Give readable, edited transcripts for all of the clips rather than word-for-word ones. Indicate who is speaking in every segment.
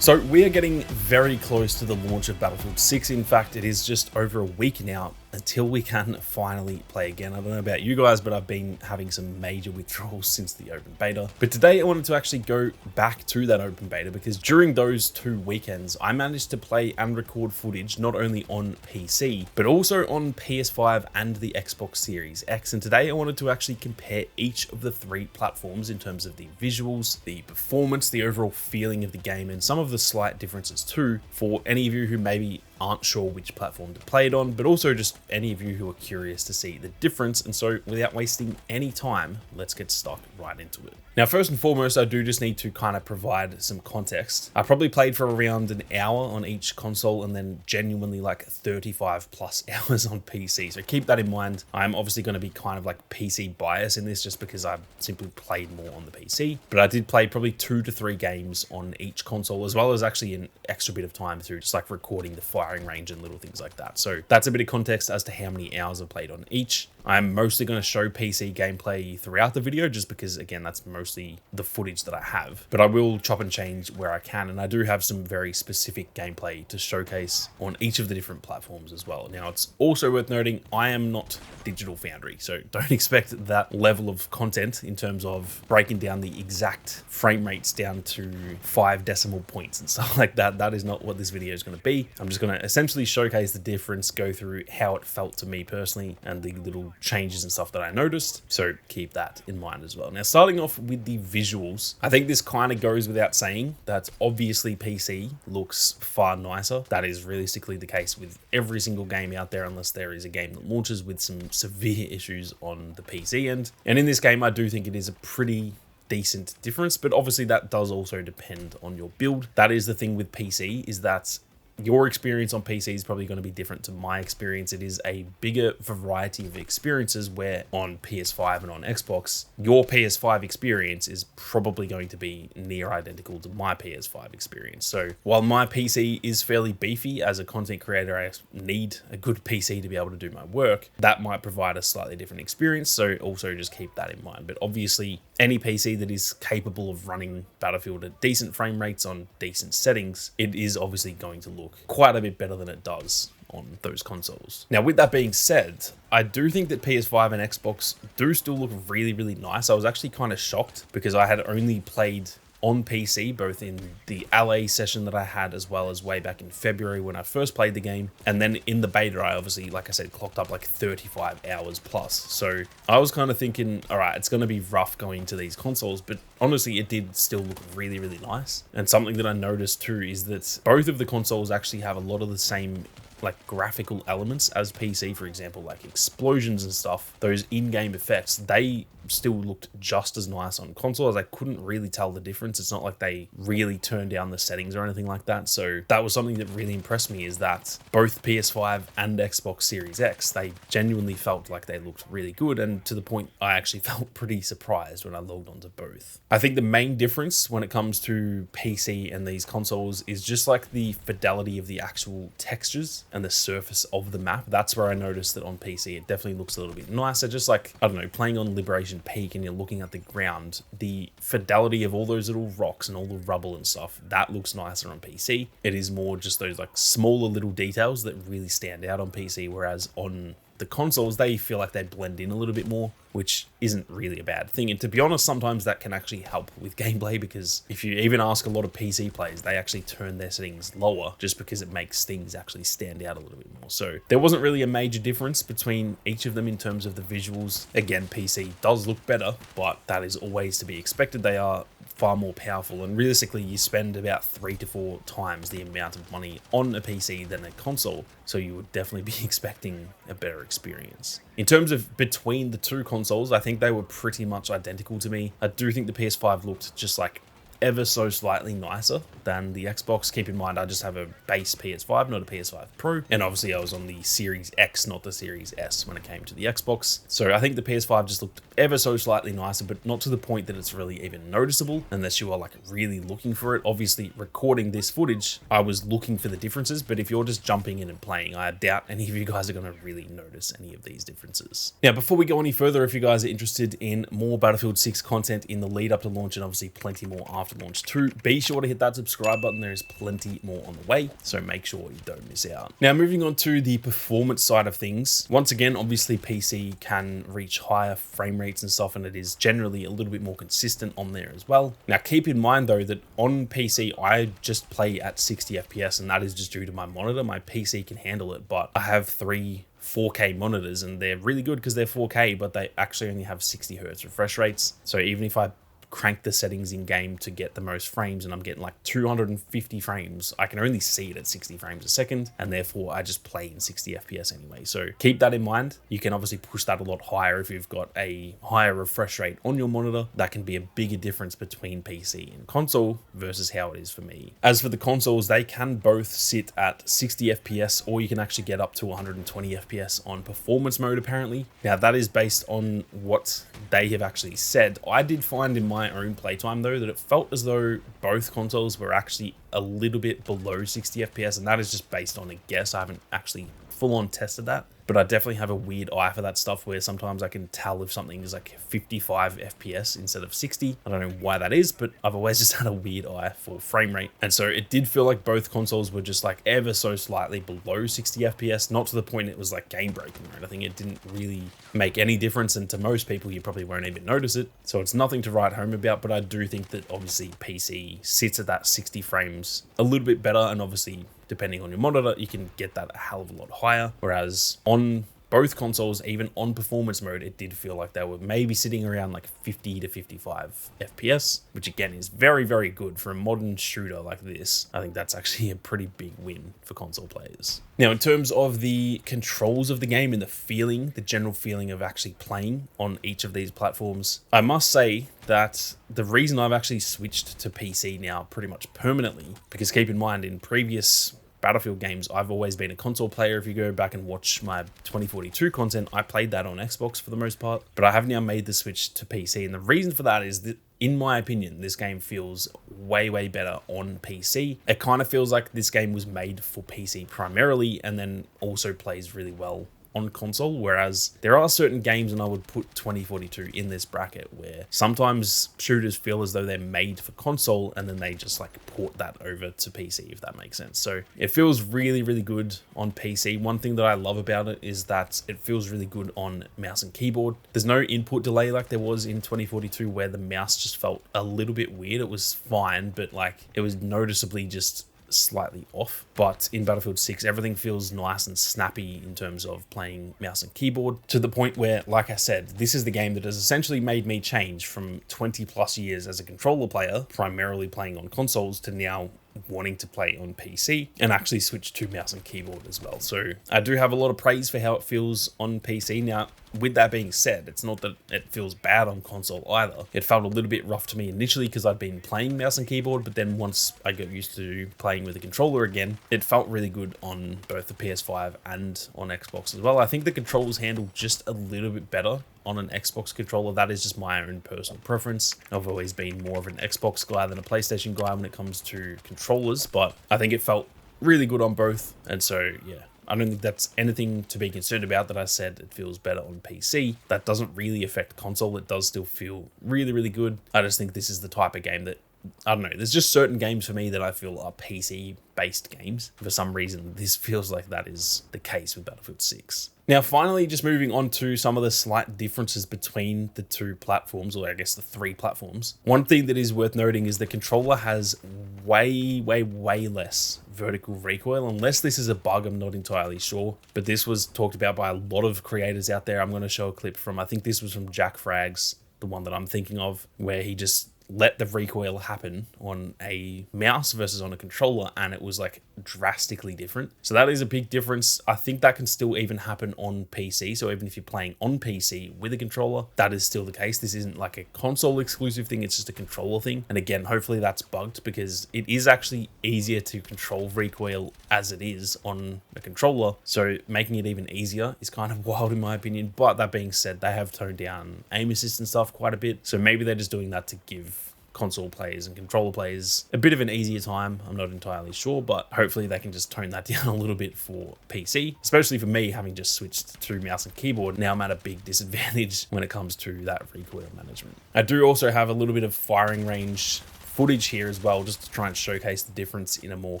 Speaker 1: So we are getting very close to the launch of Battlefield 6. In fact, it is just over a week now until we can finally play again. I don't know about you guys, but I've been having some major withdrawals since the open beta. But today I wanted to actually go back to that open beta because during those 2 weekends, I managed to play and record footage not only on PC, but also on PS5 and the Xbox Series X. And today I wanted to actually compare each of the 3 platforms in terms of the visuals, the performance, the overall feeling of the game, and some of the slight differences too, for any of you who maybe aren't sure which platform to play it on, but also just any of you who are curious to see the difference. And so without wasting any time, let's get stuck right into it. Now, first and foremost, I do just need to kind of provide some context. I probably played for around an hour on each console and then genuinely like 35 plus hours on PC. So keep that in mind. I'm obviously going to be kind of like PC bias in this just because I've simply played more on the PC, but I did play probably 2 to 3 games on each console, as well as actually an extra bit of time through just like recording the firing range and little things like that. So that's a bit of context as to how many hours I've played on each. I'm mostly going to show PC gameplay throughout the video just because, again, that's mostly the footage that I have. But I will chop and change where I can, and I do have some very specific gameplay to showcase on each of the different platforms as well. Now, it's also worth noting, I am not Digital Foundry, so don't expect that level of content in terms of breaking down the exact frame rates down to 5 decimal points and stuff like that. That is not what this video is going to be. I'm just going to essentially showcase the difference, go through how it felt to me personally, and the little changes and stuff that I noticed. So keep that in mind as well. Now, starting off with the visuals, I think this kind of goes without saying that obviously PC looks far nicer. That is realistically the case with every single game out there, unless there is a game that launches with some severe issues on the PC end. And in this game, I do think it is a pretty decent difference, but obviously that does also depend on your build. That is the thing with PC, is that your experience on PC is probably going to be different to my experience. It is a bigger variety of experiences, where on PS5 and on Xbox, your PS5 experience is probably going to be near identical to my PS5 experience. So while my PC is fairly beefy, as a content creator, I need a good PC to be able to do my work. That might provide a slightly different experience. So also just keep that in mind. But obviously, any PC that is capable of running Battlefield at decent frame rates on decent settings, it is obviously going to look quite a bit better than it does on those consoles. Now, with that being said, I do think that PS5 and Xbox do still look really, really nice. I was actually kind of shocked because I had only played on PC, both in the LA session that I had, as well as way back in February when I first played the game. And then in the beta, I obviously, like I said, clocked up like 35 hours plus. So I was kind of thinking, all right, it's going to be rough going to these consoles, but honestly, it did still look really, really nice. And something that I noticed too is that both of the consoles actually have a lot of the same like graphical elements as PC. For example, like explosions and stuff, those in-game effects, they still looked just as nice on consoles. I couldn't really tell the difference. It's not like they really turned down the settings or anything like that. So that was something that really impressed me, is that both PS5 and Xbox Series X, they genuinely felt like they looked really good, and to the point I actually felt pretty surprised when I logged onto both. I think the main difference when it comes to PC and these consoles is just like the fidelity of the actual textures and the surface of the map. That's where I noticed that on PC it definitely looks a little bit nicer. Just like, I don't know, playing on Liberation Peak and you're looking at the ground, the fidelity of all those little rocks and all the rubble and stuff, that looks nicer on PC. It is more just those like smaller little details that really stand out on PC, whereas on the consoles, they feel like they blend in a little bit more, which isn't really a bad thing. And to be honest, sometimes that can actually help with gameplay, because if you even ask a lot of PC players, they actually turn their settings lower just because it makes things actually stand out a little bit more. So there wasn't really a major difference between each of them in terms of the visuals. Again, PC does look better, but that is always to be expected. They are far more powerful, and realistically you spend about 3 to 4 times the amount of money on a PC than a console, so you would definitely be expecting a better experience. In terms of between the 2 consoles, I think they were pretty much identical to me. I do think the PS5 looked just like ever so slightly nicer than the Xbox. Keep in mind, I just have a base PS5, not a PS5 Pro. And obviously I was on the Series X, not the Series S when it came to the Xbox. So I think the PS5 just looked ever so slightly nicer, but not to the point that it's really even noticeable unless you are like really looking for it. Obviously, recording this footage, I was looking for the differences, but if you're just jumping in and playing, I doubt any of you guys are going to really notice any of these differences. Now, before we go any further, if you guys are interested in more Battlefield 6 content in the lead up to launch, and obviously plenty more after to launch too. Be sure to hit that subscribe button. There is plenty more on the way, so make sure you don't miss out. Now, moving on to the performance side of things. Once again, obviously PC can reach higher frame rates and stuff, and it is generally a little bit more consistent on there as well. Now, keep in mind though that on PC, I just play at 60 FPS, and that is just due to my monitor. My PC can handle it, but I have three 4K monitors, and they're really good because they're 4K, but they actually only have 60 hertz refresh rates. So even if I crank the settings in game to get the most frames and I'm getting like 250 frames, I can only see it at 60 frames a second, and therefore I just play in 60 FPS anyway. So keep that in mind. You can obviously push that a lot higher if you've got a higher refresh rate on your monitor. That can be a bigger difference between PC and console versus how it is for me. As for the consoles, they can both sit at 60 FPS, or you can actually get up to 120 FPS on performance mode apparently. Now that is based on what they have actually said. I did find in my own playtime though that it felt as though both consoles were actually a little bit below 60 FPS, and that is just based on a guess. I haven't actually full on tested that, but I definitely have a weird eye for that stuff where sometimes I can tell if something is like 55 FPS instead of 60. I don't know why that is, but I've always just had a weird eye for frame rate. And so it did feel like both consoles were just like ever so slightly below 60 FPS, not to the point it was like game breaking or anything. It didn't really make any difference, and to most people you probably won't even notice it. So it's nothing to write home about, but I do think that obviously PC sits at that 60 frames a little bit better, and obviously depending on your monitor, you can get that a hell of a lot higher. Whereas on both consoles, even on performance mode, it did feel like they were maybe sitting around like 50 to 55 FPS, which again is very, very good for a modern shooter like this. I think that's actually a pretty big win for console players. Now, in terms of the controls of the game and the feeling, the general feeling of actually playing on each of these platforms, I must say that the reason I've actually switched to PC now pretty much permanently, because keep in mind in previous Battlefield games, I've always been a console player. If you go back and watch my 2042 content, I played that on Xbox for the most part, but I have now made the switch to PC. And the reason for that is that, in my opinion, this game feels way, way better on PC. It kind of feels like this game was made for PC primarily, and then also plays really well on console, whereas there are certain games, and I would put 2042 in this bracket, where sometimes shooters feel as though they're made for console and then they just like port that over to PC, if that makes sense. So it feels really, really good on PC. One thing that I love about it is that it feels really good on mouse and keyboard. There's no input delay like there was in 2042, where the mouse just felt a little bit weird. It was fine, but like it was noticeably just slightly off. But in Battlefield 6, everything feels nice and snappy in terms of playing mouse and keyboard, to the point where, like I said, this is the game that has essentially made me change from 20 plus years as a controller player, primarily playing on consoles, to now wanting to play on PC and actually switch to mouse and keyboard as well. So I do have a lot of praise for how it feels on PC. Now, with that being said, it's not that it feels bad on console either. It felt a little bit rough to me initially because I'd been playing mouse and keyboard, but then once I got used to playing with a controller again, it felt really good on both the PS5 and on Xbox as well. I think the controls handle just a little bit better on an Xbox controller. That is just my own personal preference. I've always been more of an Xbox guy than a PlayStation guy when it comes to controllers, but I think it felt really good on both. And so, yeah, I don't think that's anything to be concerned about that I said it feels better on PC. That doesn't really affect console. It does still feel really, really good. I just think this is the type of game that, I don't know, there's just certain games for me that I feel are PC-based games. For some reason, this feels like that is the case with Battlefield 6. Now, finally, just moving on to some of the slight differences between the two platforms, or I guess the three platforms. One thing that is worth noting is the controller has way, way, way less vertical recoil. Unless this is a bug, I'm not entirely sure. But this was talked about by a lot of creators out there. I'm going to show a clip from, I think this was from Jack Frags, the one that I'm thinking of, where he just let the recoil happen on a mouse versus on a controller, and it was like drastically different. So that is a big difference. I think that can still even happen on PC. So even if you're playing on PC with a controller, that is still the case. This isn't like a console exclusive thing, it's just a controller thing. And again, hopefully that's bugged, because it is actually easier to control recoil as it is on a controller. So making it even easier is kind of wild in my opinion. But that being said, they have toned down aim assist and stuff quite a bit. So maybe they're just doing that to give console players and controller players a bit of an easier time. I'm not entirely sure, but hopefully they can just tone that down a little bit for PC, especially for me, having just switched to mouse and keyboard. Now I'm at a big disadvantage when it comes to that recoil management. I do also have a little bit of firing range footage here as well, just to try and showcase the difference in a more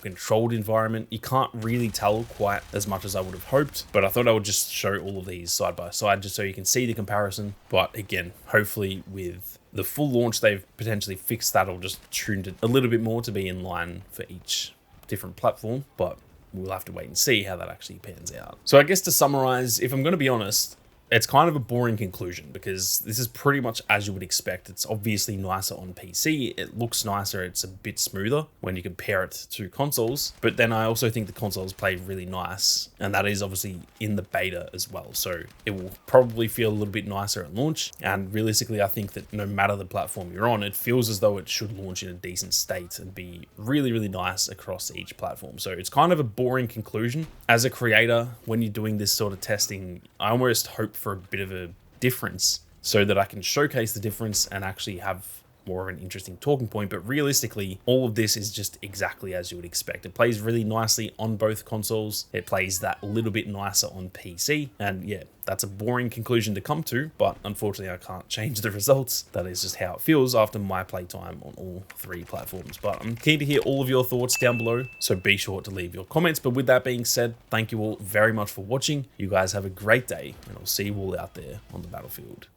Speaker 1: controlled environment. You can't really tell quite as much as I would have hoped, but I thought I would just show all of these side by side just so you can see the comparison. But again, hopefully with the full launch, they've potentially fixed that or just tuned it a little bit more to be in line for each different platform, but we'll have to wait and see how that actually pans out. So I guess to summarize, if I'm going to be honest, it's kind of a boring conclusion because this is pretty much as you would expect. It's obviously nicer on PC. It looks nicer. It's a bit smoother when you compare it to consoles. But then I also think the consoles play really nice, and that is obviously in the beta as well. So it will probably feel a little bit nicer at launch. And realistically, I think that no matter the platform you're on, it feels as though it should launch in a decent state and be really, really nice across each platform. So it's kind of a boring conclusion. As a creator, when you're doing this sort of testing, I almost hope for a bit of a difference so that I can showcase the difference and actually have more of an interesting talking point. But realistically, all of this is just exactly as you would expect. It plays really nicely on both consoles. It plays that little bit nicer on PC. And yeah, that's a boring conclusion to come to, but unfortunately I can't change the results. That is just how it feels after my playtime on all three platforms. But I'm keen to hear all of your thoughts down below, so be sure to leave your comments. But with that being said, thank you all very much for watching. You guys have a great day, and I'll see you all out there on the battlefield.